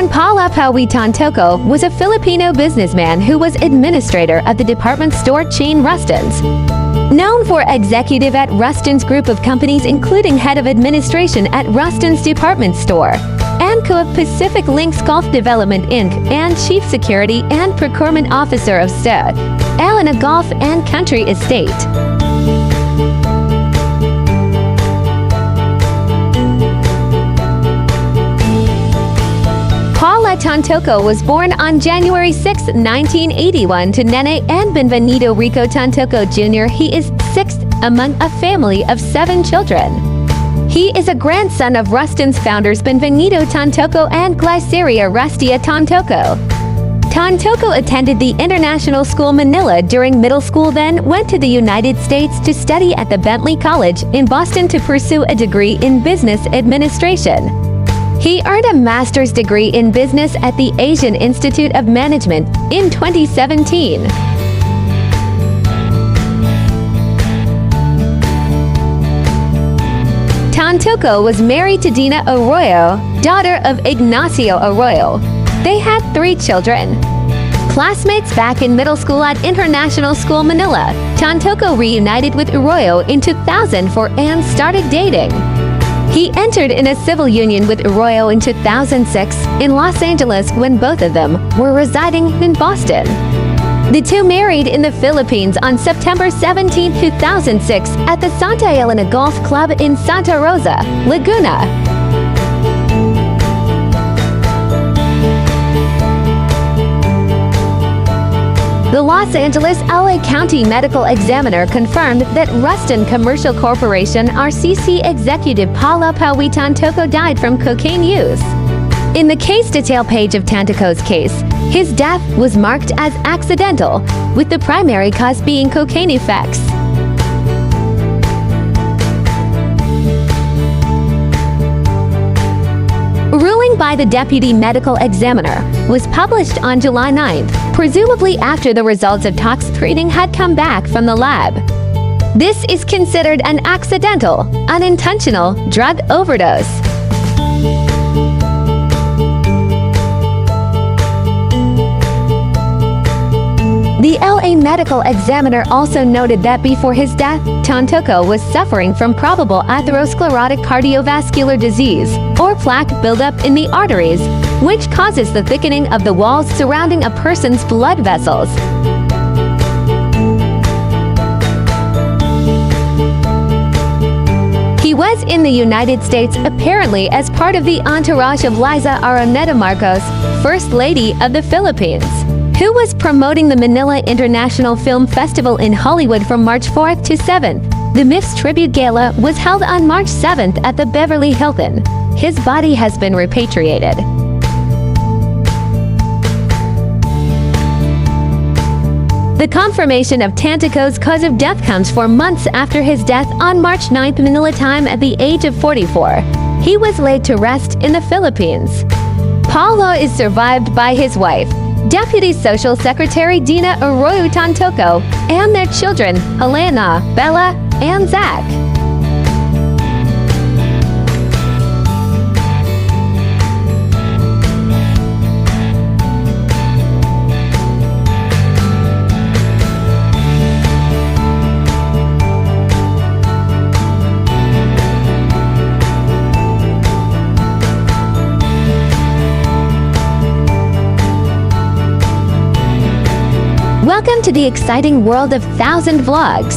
Paolo Tantoco was a Filipino businessman who was administrator of the department store chain Rustin's. Known for executive at Rustin's group of companies, including head of administration at Rustin's department store, and co of Pacific Links Golf Development Inc., and chief security and procurement officer of STA, Elena Golf and Country Estate. Paolo Tantoco was born on January 6, 1981 to Nene and Benvenido Rico Tantoco Jr. He is sixth among a family of 7 children. He is a grandson of Rustin's founders Benvenido Tantoco and Glyceria Rustia Tantoco. Tantoco attended the International School Manila during middle school, then went to the United States to study at the Bentley College in Boston to pursue a degree in business administration. He earned a master's degree in business at the Asian Institute of Management in 2017. Tantoco was married to Dina Arroyo, daughter of Ignacio Arroyo. They had 3 children. Classmates back in middle school at International School Manila, Tantoco reunited with Arroyo in 2004 and started dating. He entered in a civil union with Arroyo in 2006 in Los Angeles when both of them were residing in Boston. The two married in the Philippines on September 17, 2006 at the Santa Elena Golf Club in Santa Rosa, Laguna. The Los Angeles LA County Medical Examiner confirmed that Rustin Commercial Corporation RCC executive Paolo Tantoco died from cocaine use. In the case detail page of Tantoco's case, his death was marked as accidental, with the primary cause being cocaine effects. Ruling by the Deputy Medical Examiner was published on July 9th, presumably after the results of tox screening had come back from the lab. This is considered an accidental, unintentional drug overdose. The LA Medical Examiner also noted that before his death, Tantoco was suffering from probable atherosclerotic cardiovascular disease, or plaque buildup in the arteries, which causes the thickening of the walls surrounding a person's blood vessels. He was in the United States apparently as part of the entourage of Liza Araneta Marcos, First Lady of the Philippines, who was promoting the Manila International Film Festival in Hollywood from March 4th to 7th. The MIFS Tribute Gala was held on March 7th at the Beverly Hilton. His body has been repatriated. The confirmation of Tantoco's cause of death comes 4 months after his death on March 9th Manila time at the age of 44. He was laid to rest in the Philippines. Paolo is survived by his wife, Deputy Social Secretary Dina Arroyo Tantoco, and their children, Helena, Bella, and Zach. Welcome to the exciting world of 1000 Vlogs.